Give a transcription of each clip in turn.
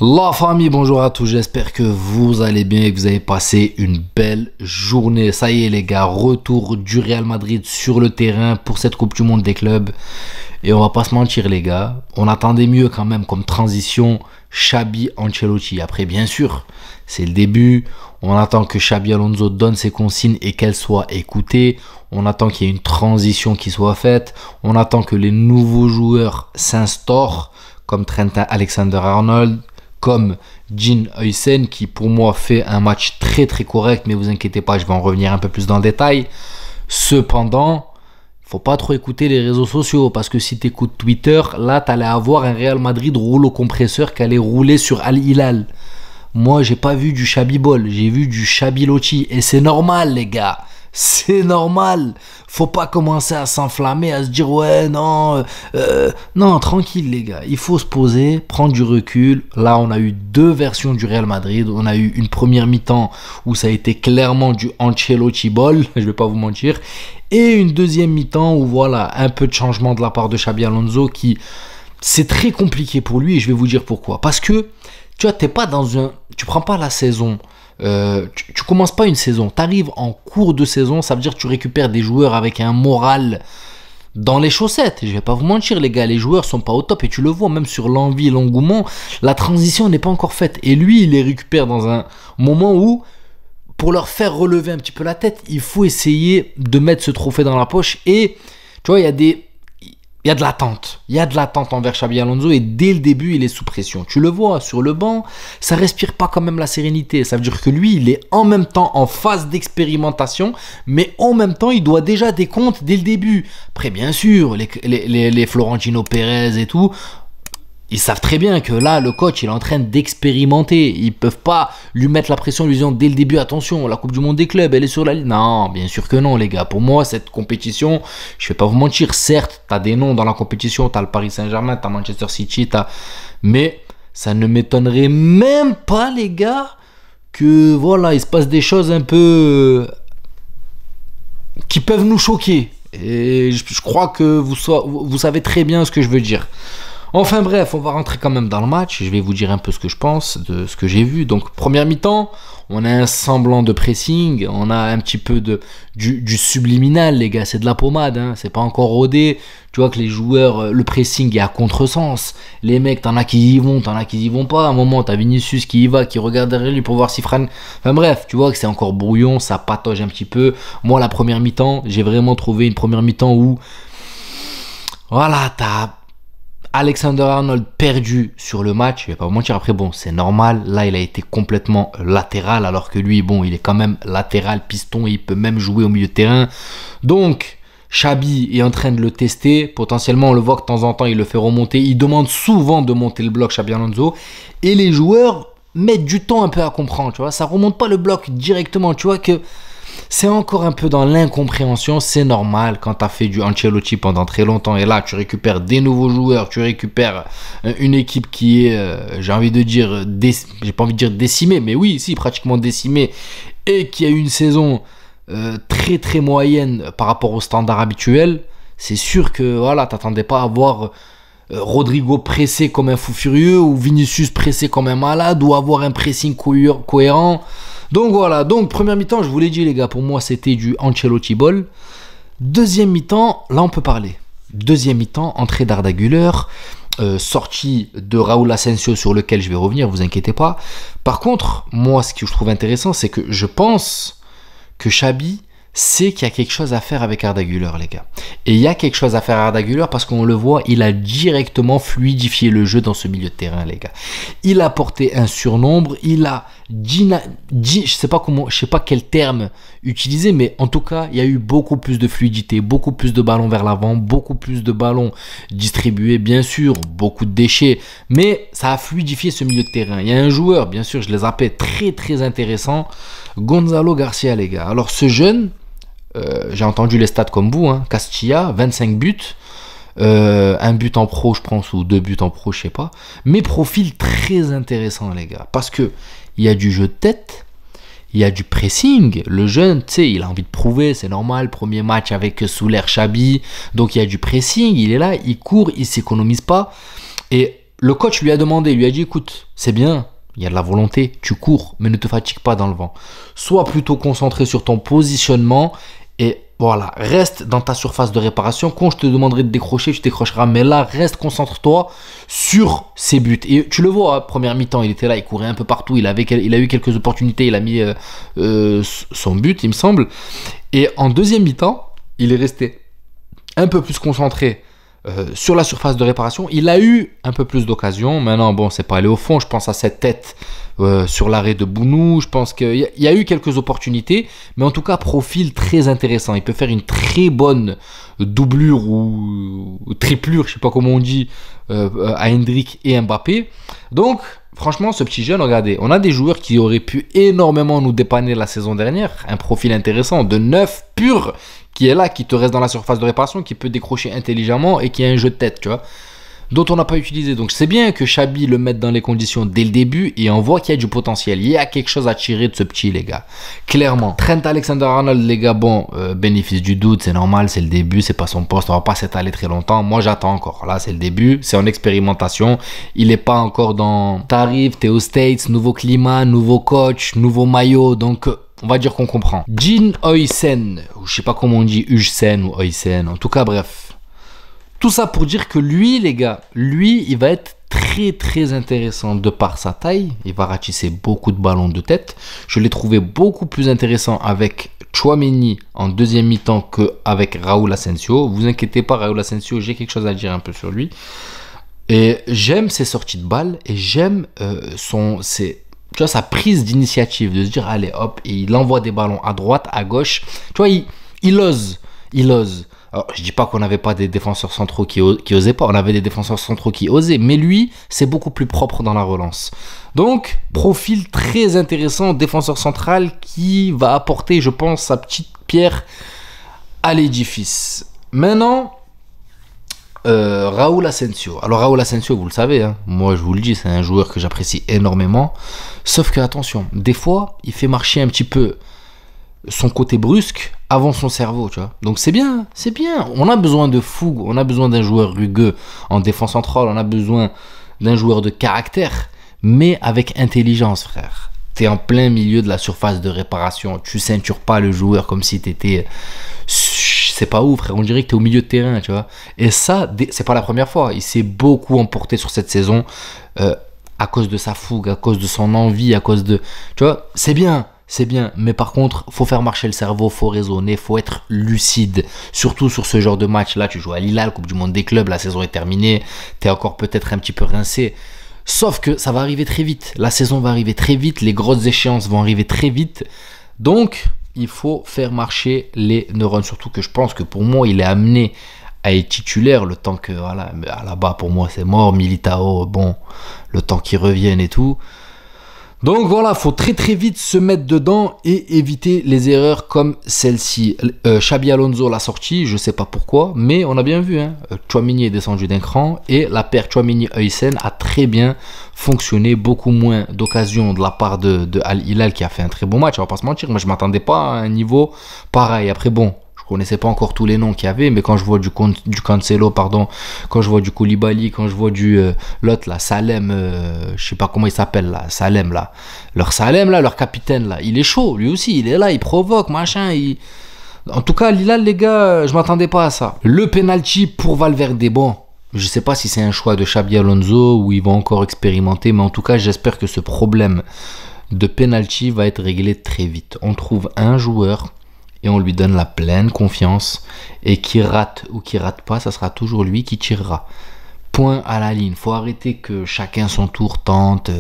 La famille, bonjour à tous, j'espère que vous allez bien et que vous avez passé une belle journée. Ça y est les gars, retour du Real Madrid sur le terrain pour cette Coupe du Monde des clubs. Et on va pas se mentir les gars, on attendait mieux quand même comme transition Xabi Ancelotti. Après bien sûr, c'est le début, on attend que Xabi Alonso donne ses consignes et qu'elles soient écoutées. On attend qu'il y ait une transition qui soit faite, on attend que les nouveaux joueurs s'instaurent comme Trent Alexander-Arnold, comme Dean Huijsen qui pour moi fait un match très correct, mais vous inquiétez pas, je vais en revenir un peu plus dans le détail. Cependant, faut pas trop écouter les réseaux sociaux parce que si tu écoutes Twitter, là tu allais avoir un Real Madrid rouleau compresseur qui allait rouler sur Al Hilal. Moi j'ai pas vu du Xabi Ball, j'ai vu du Xabi Lotti et c'est normal les gars. C'est normal, faut pas commencer à s'enflammer, à se dire ouais non, non tranquille les gars, il faut se poser, prendre du recul. Là on a eu deux versions du Real Madrid, on a eu une première mi-temps où ça a été clairement du Ancelotti ball, je vais pas vous mentir, et une deuxième mi-temps où voilà un peu de changement de la part de Xabi Alonso qui c'est très compliqué pour lui et je vais vous dire pourquoi. Parce que tu vois t'es pas dans un, tu prends pas la saison. Tu commences pas une saison, tu arrives en cours de saison, ça veut dire que tu récupères des joueurs avec un moral dans les chaussettes. Je vais pas vous mentir les gars, les joueurs sont pas au top et tu le vois même sur l'envie et l'engouement, la transition n'est pas encore faite et lui il les récupère dans un moment où pour leur faire relever un petit peu la tête, il faut essayer de mettre ce trophée dans la poche et tu vois il y a de l'attente. Il y a de l'attente envers Xabi Alonso et dès le début, il est sous pression. Tu le vois sur le banc, ça respire pas quand même la sérénité. Ça veut dire que lui, il est en même temps en phase d'expérimentation, mais en même temps, il doit déjà des comptes dès le début. Après, bien sûr, les Florentino Pérez et tout, ils savent très bien que là, le coach, il est en train d'expérimenter. Ils peuvent pas lui mettre la pression, lui disant dès le début, attention, la Coupe du Monde des clubs, elle est sur la ligne. Non, bien sûr que non, les gars. Pour moi, cette compétition, je vais pas vous mentir, certes, tu as des noms dans la compétition, tu as le Paris Saint-Germain, tu as Manchester City, mais ça ne m'étonnerait même pas, les gars, que voilà, il se passe des choses un peu qui peuvent nous choquer. Et je crois que vous savez très bien ce que je veux dire. Enfin bref, on va rentrer quand même dans le match. Je vais vous dire un peu ce que je pense de ce que j'ai vu. Donc première mi-temps, on a un semblant de pressing, on a un petit peu du subliminal les gars, c'est de la pommade, hein. C'est pas encore rodé. Tu vois que les joueurs, le pressing est à contresens. Les mecs, t'en as qui y vont, t'en as qui y vont pas. À un moment, t'as Vinicius qui y va, qui regarde derrière lui pour voir si Fran... Enfin bref, tu vois que c'est encore brouillon, ça patauge un petit peu. Moi, la première mi-temps, j'ai vraiment trouvé une première mi-temps où... Voilà, t'as... Alexander-Arnold perdu sur le match, je vais pas vous mentir, après bon c'est normal, là il a été complètement latéral alors que lui bon il est quand même latéral piston et il peut même jouer au milieu de terrain. Donc Xabi est en train de le tester, potentiellement on le voit que de temps en temps il le fait remonter, il demande souvent de monter le bloc Xabi Alonso et les joueurs mettent du temps un peu à comprendre, tu vois, ça remonte pas le bloc directement, tu vois que c'est encore un peu dans l'incompréhension, c'est normal quand tu as fait du Ancelotti pendant très longtemps et là tu récupères des nouveaux joueurs, tu récupères une équipe qui est, j'ai envie de dire, j'ai pas envie de dire décimée, mais oui, si, pratiquement décimée et qui a eu une saison très moyenne par rapport aux standards habituels. C'est sûr que voilà, t'attendais pas à voir Rodrigo pressé comme un fou furieux ou Vinicius pressé comme un malade ou avoir un pressing cohérent. Donc voilà, donc première mi-temps, je vous l'ai dit les gars, pour moi c'était du Ancelotti ball. Deuxième mi-temps, là on peut parler. Deuxième mi-temps, entrée d'Arda Güler, sortie de Raúl Asensio sur lequel je vais revenir, vous inquiétez pas. Par contre, moi ce que je trouve intéressant, c'est que je pense que Xabi sait qu'il y a quelque chose à faire avec Arda Güler les gars. Et il y a quelque chose à faire à Arda Güler parce qu'on le voit, il a directement fluidifié le jeu dans ce milieu de terrain les gars. Il a porté un surnombre, il a je sais pas quel terme utiliser, mais en tout cas il y a eu beaucoup plus de fluidité, beaucoup plus de ballons vers l'avant, beaucoup plus de ballons distribués, bien sûr, beaucoup de déchets, mais ça a fluidifié ce milieu de terrain. Il y a un joueur, bien sûr, je les appelle très intéressant, Gonzalo Garcia les gars. Alors ce jeune, j'ai entendu les stats comme vous, hein. Castilla, 25 buts, un but en pro je pense, ou 2 buts en pro je sais pas, mais profil très intéressant les gars, parce que il y a du jeu de tête, il y a du pressing, le jeune tu sais il a envie de prouver, c'est normal, premier match avec sous l'air Xabi, donc il y a du pressing, il est là, il court, il s'économise pas, et le coach lui a demandé, il lui a dit, écoute, c'est bien, il y a de la volonté, tu cours, mais ne te fatigue pas dans le vent. Sois plutôt concentré sur ton positionnement et voilà, reste dans ta surface de réparation. Quand je te demanderai de décrocher, tu décrocheras. Mais là, concentre-toi sur ses buts. Et tu le vois, hein, première mi-temps, il était là, il courait un peu partout. Il a eu quelques opportunités, il a mis son but, il me semble. Et en deuxième mi-temps, il est resté un peu plus concentré sur la surface de réparation. Il a eu un peu plus d'occasions. Maintenant, bon, c'est pas allé au fond. Je pense à cette tête sur l'arrêt de Bounou. Je pense qu'il y a eu quelques opportunités. Mais en tout cas, profil très intéressant. Il peut faire une très bonne doublure ou triplure, je sais pas comment on dit, à Hendrick et Mbappé. Donc, franchement, ce petit jeune, regardez, on a des joueurs qui auraient pu énormément nous dépanner la saison dernière. Un profil intéressant de 9 pur qui est là, qui te reste dans la surface de réparation, qui peut décrocher intelligemment et qui a un jeu de tête, tu vois, dont on n'a pas utilisé. Donc c'est bien que Xabi le mette dans les conditions dès le début et on voit qu'il y a du potentiel. Il y a quelque chose à tirer de ce petit, les gars. Clairement. Trent Alexander-Arnold, les gars, bon, bénéfice du doute, c'est normal, c'est le début, c'est pas son poste, on va pas s'étaler très longtemps. Moi j'attends encore. Là c'est le début, c'est en expérimentation. Il est pas encore dans t'arrives, t'es aux States, nouveau climat, nouveau coach, nouveau maillot, donc on va dire qu'on comprend. Jin Oysen, je sais pas comment on dit, Ujsen ou Oysen, en tout cas bref. Tout ça pour dire que lui, les gars, lui, il va être très très intéressant de par sa taille. Il va ratisser beaucoup de ballons de tête. Je l'ai trouvé beaucoup plus intéressant avec Tchouaméni en deuxième mi-temps qu'avec Raúl Asensio. Vous inquiétez pas, Raúl Asensio, j'ai quelque chose à dire un peu sur lui. Et j'aime ses sorties de balles et j'aime tu vois, sa prise d'initiative, de se dire, allez, hop, et il envoie des ballons à droite, à gauche. Tu vois, il ose. Alors, je dis pas qu'on n'avait pas des défenseurs centraux qui osaient pas. On avait des défenseurs centraux qui osaient. Mais lui, c'est beaucoup plus propre dans la relance. Donc, profil très intéressant, défenseur central qui va apporter, je pense, sa petite pierre à l'édifice. Maintenant, Raúl Asensio. Alors Raúl Asensio, vous le savez, hein, moi je vous le dis, c'est un joueur que j'apprécie énormément. Sauf que attention, des fois, il fait marcher un petit peu son côté brusque avant son cerveau, tu vois. Donc c'est bien, c'est bien. On a besoin de fougue, on a besoin d'un joueur rugueux en défense centrale, on a besoin d'un joueur de caractère, mais avec intelligence, frère. T'es en plein milieu de la surface de réparation, tu ceintures pas le joueur comme si t'étais... C'est pas ouf, frère. On dirait que t'es au milieu de terrain, tu vois. Et ça, c'est pas la première fois. Il s'est beaucoup emporté sur cette saison à cause de sa fougue, à cause de son envie, à cause de... Tu vois, c'est bien. Mais par contre, faut faire marcher le cerveau, faut raisonner, faut être lucide. Surtout sur ce genre de match. Là, tu joues à Lille, Coupe du Monde des clubs, la saison est terminée. T'es encore peut-être un petit peu rincé. Sauf que ça va arriver très vite. La saison va arriver très vite. Les grosses échéances vont arriver très vite. Donc... il faut faire marcher les neurones. Surtout que je pense que pour moi, il est amené à être titulaire le temps que, voilà, là-bas, pour moi, c'est mort. Militao, bon, le temps qu'il revienne et tout. Donc voilà, faut très très vite se mettre dedans et éviter les erreurs comme celle-ci. Xabi Alonso l'a sorti, je sais pas pourquoi, mais on a bien vu, hein. Tchouaméni est descendu d'un cran et la paire Tchouaméni-Oysen a très bien fonctionné. Beaucoup moins d'occasions de la part de Al Hilal qui a fait un très bon match, on va pas se mentir. Moi je m'attendais pas à un niveau pareil. Après bon, je connaissais pas encore tous les noms qu'il y avait, mais quand je vois du Cancelo, pardon, quand je vois du Koulibaly, quand je vois du l'autre là, Salem, je sais pas comment il s'appelle là, Salem là, leur capitaine là, il est chaud, lui aussi, il est là, il provoque, machin, en tout cas, Lilal, les gars, je m'attendais pas à ça. Le penalty pour Valverde, bon, je sais pas si c'est un choix de Xabi Alonso ou ils vont encore expérimenter, mais en tout cas, j'espère que ce problème de penalty va être réglé très vite. On trouve un joueur et on lui donne la pleine confiance, et qui rate ou qui rate pas, ça sera toujours lui qui tirera. Point à la ligne. Faut arrêter que chacun son tour tente.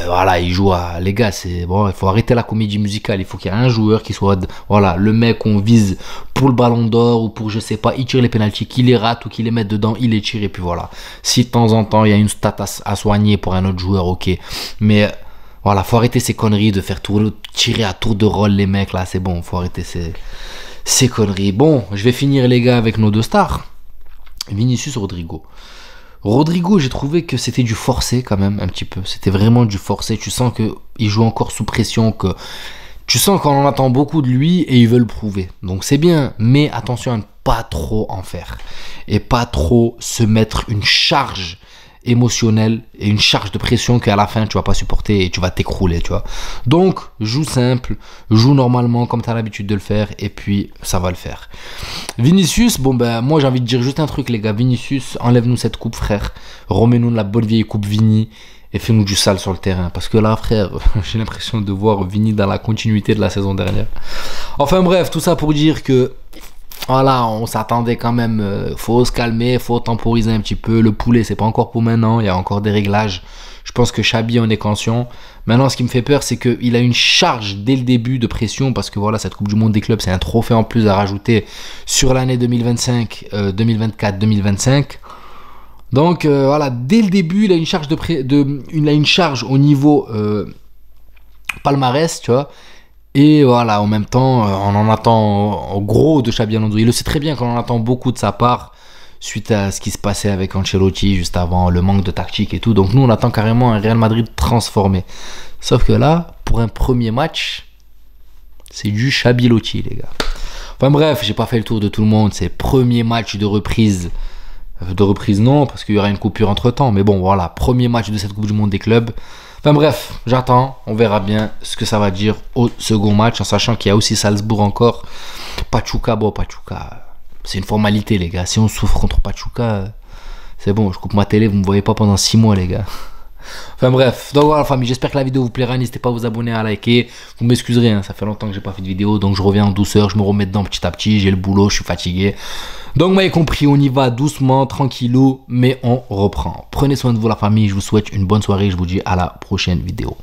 Voilà, il joue à... Les gars, c'est bon, il faut arrêter la comédie musicale. Il faut qu'il y ait un joueur qui soit... Voilà, le mec qu'on vise pour le ballon d'or ou pour, je sais pas, il tire les pénaltys, qu'il les rate ou qu'il les mette dedans, il les tire et puis voilà. Si de temps en temps, il y a une stat à soigner pour un autre joueur, ok. Mais... Voilà, faut arrêter ces conneries de faire tirer à tour de rôle les mecs là, c'est bon, faut arrêter ces conneries. Bon, je vais finir les gars avec nos deux stars, Vinicius, Rodrigo. Rodrigo, j'ai trouvé que c'était du forcé quand même un petit peu, c'était vraiment du forcé. Tu sens qu'il joue encore sous pression, que tu sens qu'on en attend beaucoup de lui et il veut le prouver. Donc c'est bien, mais attention à ne pas trop en faire et pas trop se mettre une charge émotionnelle et une charge de pression qu'à la fin tu vas pas supporter et tu vas t'écrouler, tu vois. Donc joue simple, joue normalement comme tu as l'habitude de le faire et puis ça va le faire. Vinicius, bon ben moi j'ai envie de dire juste un truc les gars, Vinicius, enlève-nous cette coupe frère, remets-nous de la bonne vieille coupe Vini et fais-nous du sale sur le terrain parce que là frère, j'ai l'impression de voir Vini dans la continuité de la saison dernière. Enfin bref, tout ça pour dire que voilà, on s'attendait quand même, faut se calmer, faut temporiser un petit peu. Le poulet, c'est pas encore pour maintenant, il y a encore des réglages. Je pense que Xabi en est conscient. Maintenant, ce qui me fait peur, c'est qu'il a une charge dès le début de pression parce que voilà, cette Coupe du Monde des clubs, c'est un trophée en plus à rajouter sur l'année 2025, 2024, 2025. Donc voilà, dès le début, il a une charge il a une charge au niveau palmarès, tu vois. Et voilà, en même temps, on en attend en gros de Xabi Alonso. Il le sait très bien qu'on en attend beaucoup de sa part suite à ce qui se passait avec Ancelotti juste avant, le manque de tactique et tout. Donc nous, on attend carrément un Real Madrid transformé. Sauf que là, pour un premier match, c'est du Xabi-Lotti, les gars. Enfin bref, j'ai pas fait le tour de tout le monde. C'est premier match de reprise. De reprise non, parce qu'il y aura une coupure entre temps. Mais bon, voilà, premier match de cette Coupe du Monde des clubs. Enfin bref, j'attends, on verra bien ce que ça va dire au second match, en sachant qu'il y a aussi Salzbourg encore. Pachuca, bon Pachuca, c'est une formalité les gars, si on souffre contre Pachuca, c'est bon, je coupe ma télé, vous me voyez pas pendant 6 mois les gars. Enfin bref, donc voilà famille, j'espère que la vidéo vous plaira, n'hésitez pas à vous abonner, à liker, vous m'excuserez, hein, ça fait longtemps que j'ai pas fait de vidéo, donc je reviens en douceur, je me remets dedans petit à petit, j'ai le boulot, je suis fatigué. Donc vous m'avez compris, on y va doucement, tranquillou, mais on reprend. Prenez soin de vous la famille, je vous souhaite une bonne soirée, je vous dis à la prochaine vidéo.